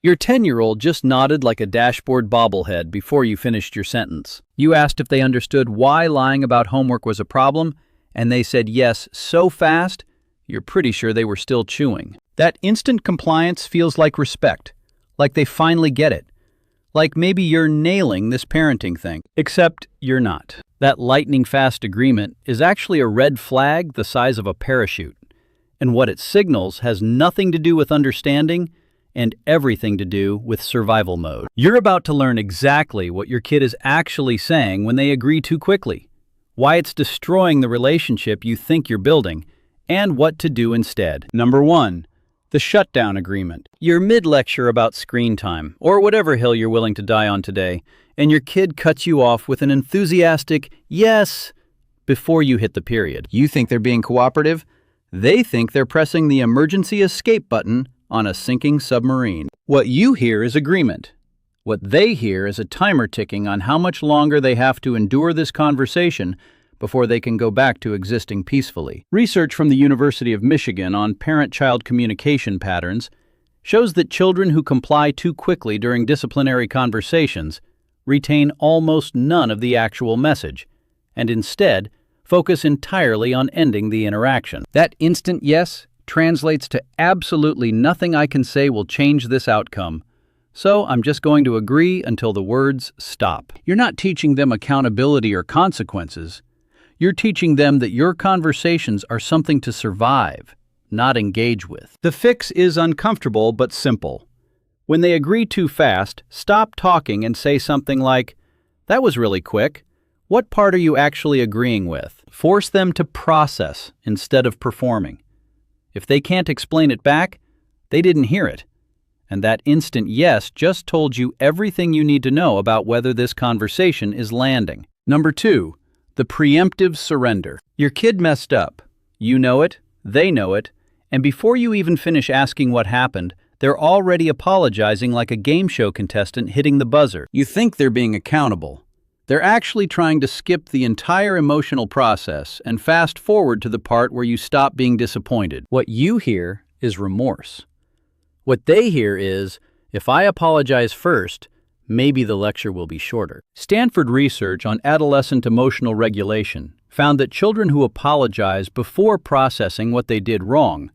Your 10-year-old just nodded like a dashboard bobblehead before you finished your sentence. You asked if they understood why lying about homework was a problem, and they said yes so fast, you're pretty sure they were still chewing. That instant compliance feels like respect, like they finally get it. Like maybe you're nailing this parenting thing. Except you're not. That lightning-fast agreement is actually a red flag the size of a parachute. And what it signals has nothing to do with understanding and everything to do with survival mode. You're about to learn exactly what your kid is actually saying when they agree too quickly, why it's destroying the relationship you think you're building, and what to do instead. Number 1. The shutdown agreement. You're mid-lecture about screen time, or whatever hill you're willing to die on today, and your kid cuts you off with an enthusiastic yes before you hit the period. You think they're being cooperative? They think they're pressing the emergency escape button on a sinking submarine. What you hear is agreement. What they hear is a timer ticking on how much longer they have to endure this conversation before they can go back to existing peacefully. Research from the University of Michigan on parent-child communication patterns shows that children who comply too quickly during disciplinary conversations retain almost none of the actual message, and instead focus entirely on ending the interaction. That instant yes translates to absolutely nothing I can say will change this outcome, so I'm just going to agree until the words stop. You're not teaching them accountability or consequences. You're teaching them that your conversations are something to survive, not engage with. The fix is uncomfortable but simple. When they agree too fast, stop talking and say something like, "That was really quick. What part are you actually agreeing with?" Force them to process instead of performing. If they can't explain it back, they didn't hear it. And that instant yes just told you everything you need to know about whether this conversation is landing. Number 2. The preemptive surrender. Your kid messed up. You know it, they know it, and before you even finish asking what happened, they're already apologizing like a game show contestant hitting the buzzer. You think they're being accountable. They're actually trying to skip the entire emotional process and fast forward to the part where you stop being disappointed. What you hear is remorse. What they hear is, if I apologize first, maybe the lecture will be shorter. Stanford research on adolescent emotional regulation found that children who apologize before processing what they did wrong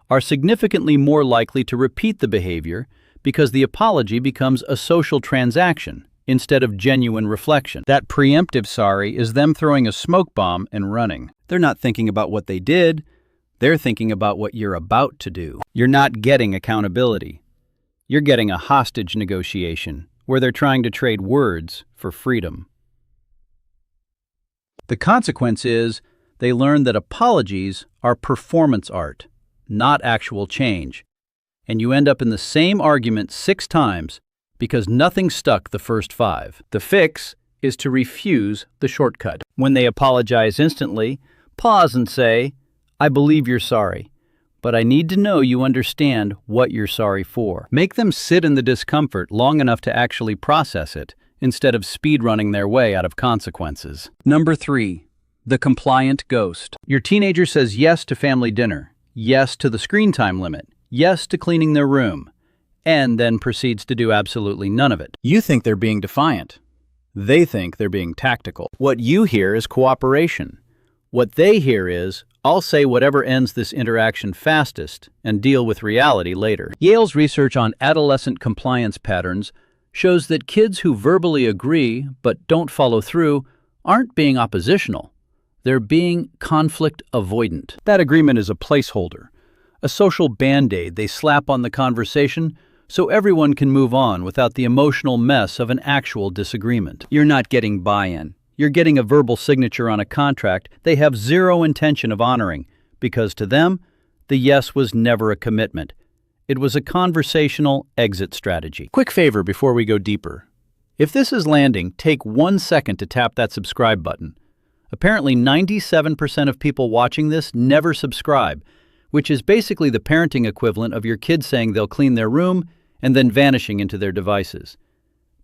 are significantly more likely to repeat the behavior because the apology becomes a social transaction instead of genuine reflection. That preemptive sorry is them throwing a smoke bomb and running. They're not thinking about what they did, they're thinking about what you're about to do. You're not getting accountability. You're getting a hostage negotiation where they're trying to trade words for freedom. The consequence is they learn that apologies are performance art, not actual change, and you end up in the same argument 6 times because nothing stuck the first 5. The fix is to refuse the shortcut. When they apologize instantly, pause and say, "I believe you're sorry, but I need to know you understand what you're sorry for." Make them sit in the discomfort long enough to actually process it, instead of speed-running their way out of consequences. Number 3. The compliant ghost. Your teenager says yes to family dinner, yes to the screen time limit, yes to cleaning their room, and then proceeds to do absolutely none of it. You think they're being defiant. They think they're being tactical. What you hear is cooperation. What they hear is, "I'll say whatever ends this interaction fastest and deal with reality later." Yale's research on adolescent compliance patterns shows that kids who verbally agree but don't follow through aren't being oppositional. They're being conflict avoidant. That agreement is a placeholder, a social band-aid they slap on the conversation so everyone can move on without the emotional mess of an actual disagreement. You're not getting buy-in. You're getting a verbal signature on a contract they have zero intention of honoring, because to them, the yes was never a commitment. It was a conversational exit strategy. Quick favor before we go deeper. If this is landing, take 1 second to tap that subscribe button. Apparently 97% of people watching this never subscribe, which is basically the parenting equivalent of your kid saying they'll clean their room and then vanishing into their devices.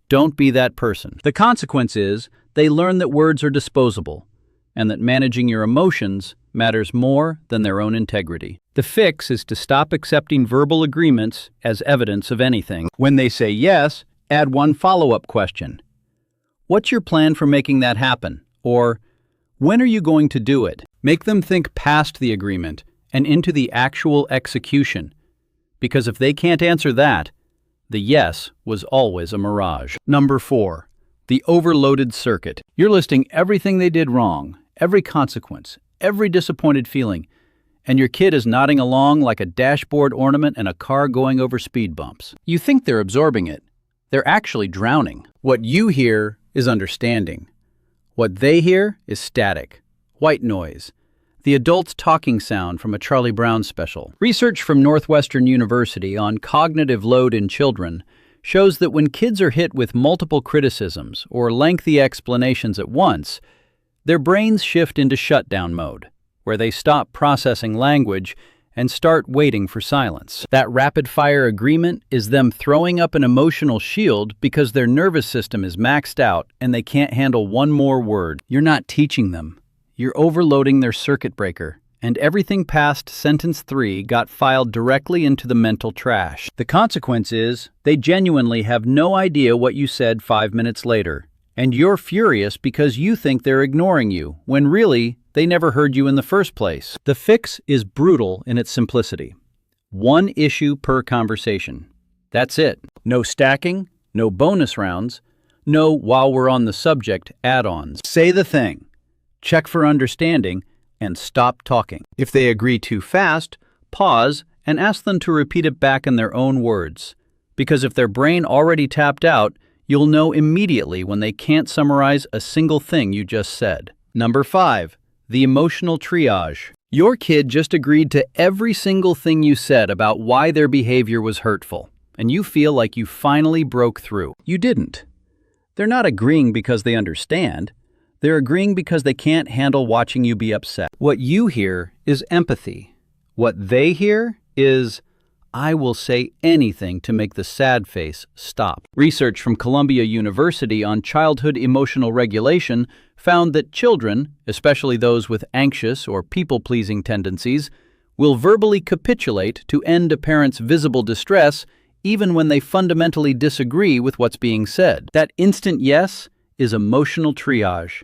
Don't be that person. The consequence is they learn that words are disposable and that managing your emotions matters more than their own integrity. The fix is to stop accepting verbal agreements as evidence of anything. When they say yes, add one follow-up question. What's your plan for making that happen? Or, when are you going to do it? Make them think past the agreement and into the actual execution. Because if they can't answer that, the yes was always a mirage. Number 4, the overloaded circuit. You're listing everything they did wrong, every consequence, every disappointed feeling, and your kid is nodding along like a dashboard ornament in a car going over speed bumps. You think they're absorbing it. They're actually drowning. What you hear is understanding. What they hear is static, white noise, the adult's talking sound from a Charlie Brown special. Research from Northwestern University on cognitive load in children shows that when kids are hit with multiple criticisms or lengthy explanations at once, their brains shift into shutdown mode, where they stop processing language and start waiting for silence. That rapid-fire agreement is them throwing up an emotional shield because their nervous system is maxed out and they can't handle one more word. You're not teaching them. You're overloading their circuit breaker, and everything past sentence 3 got filed directly into the mental trash. The consequence is they genuinely have no idea what you said 5 minutes later, and you're furious because you think they're ignoring you, when really, they never heard you in the first place. The fix is brutal in its simplicity. One issue per conversation. That's it. No stacking, no bonus rounds, no while we're on the subject add-ons. Say the thing, check for understanding, and stop talking. If they agree too fast, pause and ask them to repeat it back in their own words. Because if their brain already tapped out, you'll know immediately when they can't summarize a single thing you just said. Number 5. The emotional triage. Your kid just agreed to every single thing you said about why their behavior was hurtful, and you feel like you finally broke through. You didn't. They're not agreeing because they understand. They're agreeing because they can't handle watching you be upset. What you hear is empathy. What they hear is, I will say anything to make the sad face stop. Research from Columbia University on childhood emotional regulation found that children, especially those with anxious or people-pleasing tendencies, will verbally capitulate to end a parent's visible distress even when they fundamentally disagree with what's being said. That instant yes is emotional triage.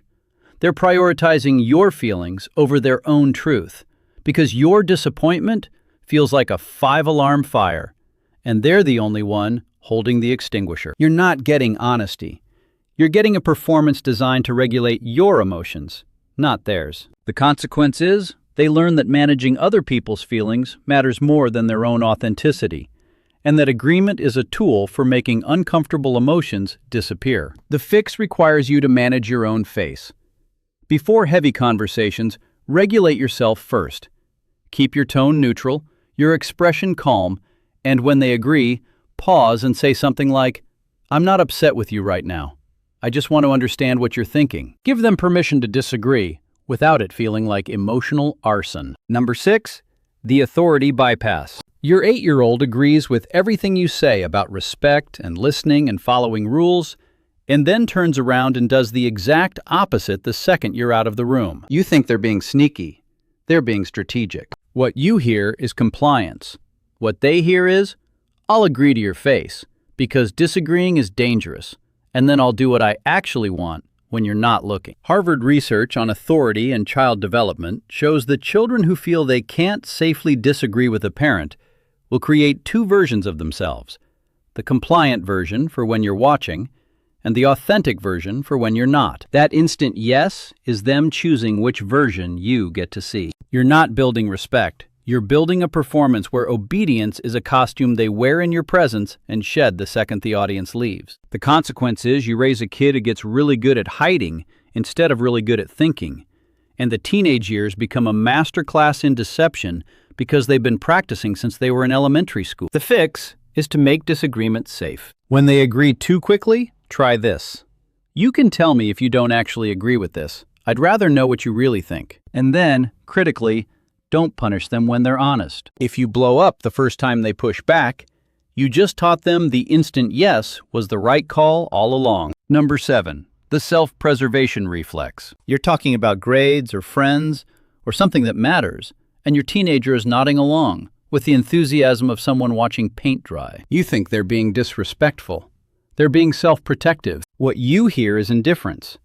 They're prioritizing your feelings over their own truth because your disappointment feels like a 5-alarm fire, and they're the only one holding the extinguisher. You're not getting honesty. You're getting a performance designed to regulate your emotions, not theirs. The consequence is, they learn that managing other people's feelings matters more than their own authenticity, and that agreement is a tool for making uncomfortable emotions disappear. The fix requires you to manage your own face. Before heavy conversations, regulate yourself first. Keep your tone neutral, your expression calm, and when they agree, pause and say something like, I'm not upset with you right now. I just want to understand what you're thinking. Give them permission to disagree without it feeling like emotional arson. Number 6, the authority bypass. Your 8-year-old agrees with everything you say about respect and listening and following rules, and then turns around and does the exact opposite the second you're out of the room. You think they're being sneaky. They're being strategic. What you hear is compliance. What they hear is, I'll agree to your face, because disagreeing is dangerous, and then I'll do what I actually want when you're not looking. Harvard research on authority and child development shows that children who feel they can't safely disagree with a parent will create 2 versions of themselves: the compliant version for when you're watching, and the authentic version for when you're not. That instant yes is them choosing which version you get to see. You're not building respect. You're building a performance where obedience is a costume they wear in your presence and shed the second the audience leaves. The consequence is you raise a kid who gets really good at hiding instead of really good at thinking. And the teenage years become a masterclass in deception because they've been practicing since they were in elementary school. The fix is to make disagreements safe. When they agree too quickly, try this. You can tell me if you don't actually agree with this. I'd rather know what you really think. And then, critically, don't punish them when they're honest. If you blow up the first time they push back, you just taught them the instant yes was the right call all along. Number 7, the self-preservation reflex. You're talking about grades or friends or something that matters, and your teenager is nodding along with the enthusiasm of someone watching paint dry. You think they're being disrespectful. They're being self-protective. What you hear is indifference.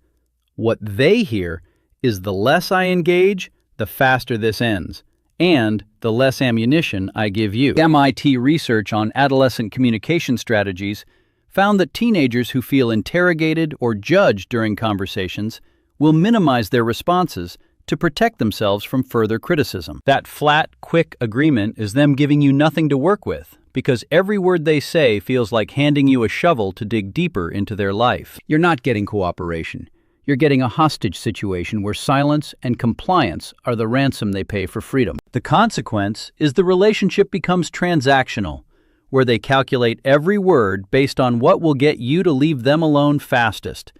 What they hear is the less I engage, the faster this ends, and the less ammunition I give you. MIT research on adolescent communication strategies found that teenagers who feel interrogated or judged during conversations will minimize their responses to protect themselves from further criticism. That flat, quick agreement is them giving you nothing to work with, because every word they say feels like handing you a shovel to dig deeper into their life. You're not getting cooperation. You're getting a hostage situation where silence and compliance are the ransom they pay for freedom. The consequence is the relationship becomes transactional, where they calculate every word based on what will get you to leave them alone fastest.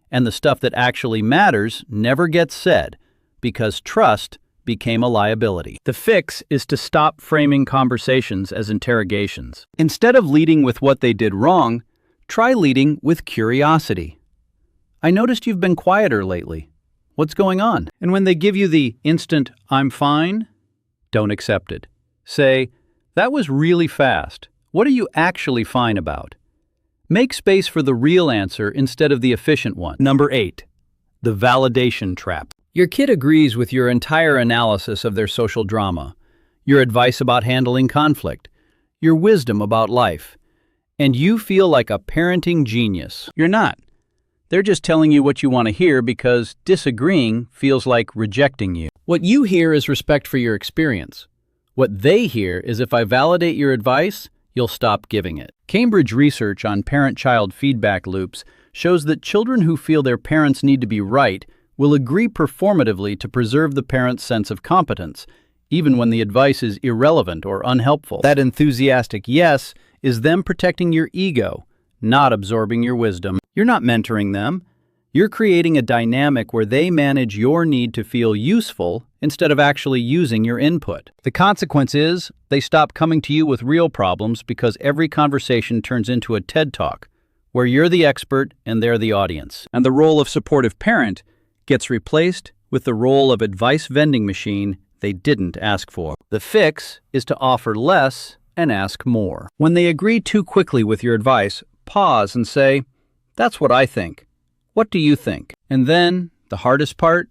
And the stuff that actually matters never gets said, because trust became a liability. The fix is to stop framing conversations as interrogations. Instead of leading with what they did wrong, try leading with curiosity. I noticed you've been quieter lately. What's going on? And when they give you the instant, I'm fine, don't accept it. Say, that was really fast. What are you actually fine about? Make space for the real answer instead of the efficient one. Number 8, the validation trap. Your kid agrees with your entire analysis of their social drama, your advice about handling conflict, your wisdom about life, and you feel like a parenting genius. You're not. They're just telling you what you want to hear because disagreeing feels like rejecting you. What you hear is respect for your experience. What they hear is if I validate your advice, you'll stop giving it. Cambridge research on parent-child feedback loops shows that children who feel their parents need to be right will agree performatively to preserve the parent's sense of competence, even when the advice is irrelevant or unhelpful. That enthusiastic yes is them protecting your ego, not absorbing your wisdom. You're not mentoring them. You're creating a dynamic where they manage your need to feel useful instead of actually using your input. The consequence is they stop coming to you with real problems because every conversation turns into a TED Talk, where you're the expert and they're the audience. And the role of supportive parent gets replaced with the role of advice vending machine they didn't ask for. The fix is to offer less and ask more. When they agree too quickly with your advice, pause and say, that's what I think. What do you think? And then, the hardest part,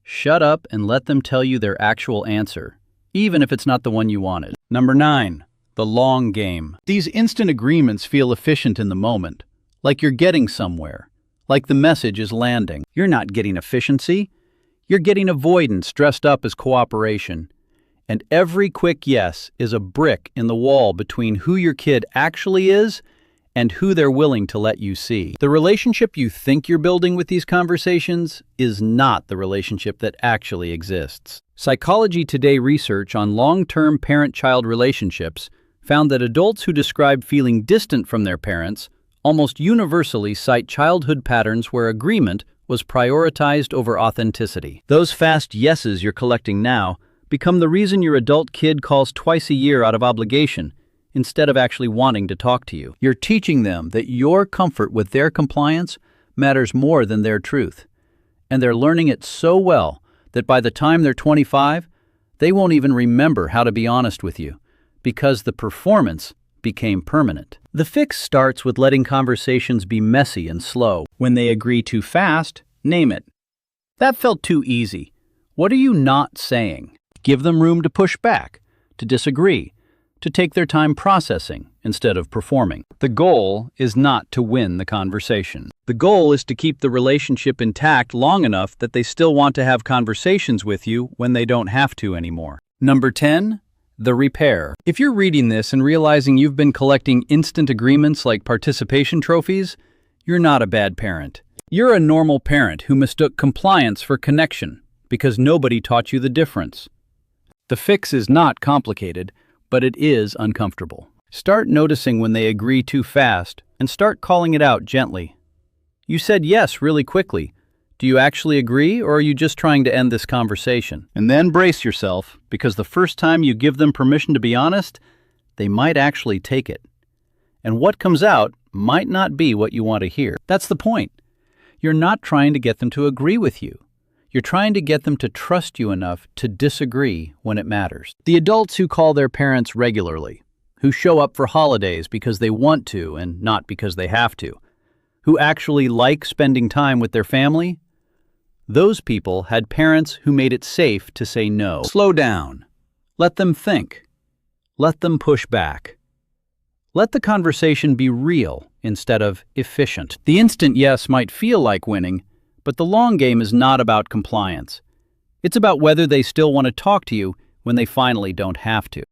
shut up and let them tell you their actual answer, even if it's not the one you wanted. Number 9, the long game. These instant agreements feel efficient in the moment, like you're getting somewhere, like the message is landing. You're not getting efficiency. You're getting avoidance dressed up as cooperation. And every quick yes is a brick in the wall between who your kid actually is and who they're willing to let you see. The relationship you think you're building with these conversations is not the relationship that actually exists. Psychology Today research on long-term parent-child relationships found that adults who describe feeling distant from their parents almost universally cite childhood patterns where agreement was prioritized over authenticity. Those fast yeses you're collecting now become the reason your adult kid calls twice a year out of obligation, instead of actually wanting to talk to you. You're teaching them that your comfort with their compliance matters more than their truth. And they're learning it so well that by the time they're 25, they won't even remember how to be honest with you, because the performance became permanent. The fix starts with letting conversations be messy and slow. When they agree too fast, name it. That felt too easy. What are you not saying? Give them room to push back, to disagree, to take their time processing instead of performing. The goal is not to win the conversation. The goal is to keep the relationship intact long enough that they still want to have conversations with you when they don't have to anymore. Number 10, the repair. If you're reading this and realizing you've been collecting instant agreements like participation trophies, you're not a bad parent. You're a normal parent who mistook compliance for connection because nobody taught you the difference. The fix is not complicated, but it is uncomfortable. Start noticing when they agree too fast and start calling it out gently. You said yes really quickly. Do you actually agree, or are you just trying to end this conversation? And then brace yourself, because the first time you give them permission to be honest, they might actually take it. And what comes out might not be what you want to hear. That's the point. You're not trying to get them to agree with you. You're trying to get them to trust you enough to disagree when it matters. The adults who call their parents regularly, who show up for holidays because they want to and not because they have to, who actually like spending time with their family, those people had parents who made it safe to say no. Slow down. Let them think. Let them push back. Let the conversation be real instead of efficient. The instant yes might feel like winning, but the long game is not about compliance. It's about whether they still want to talk to you when they finally don't have to.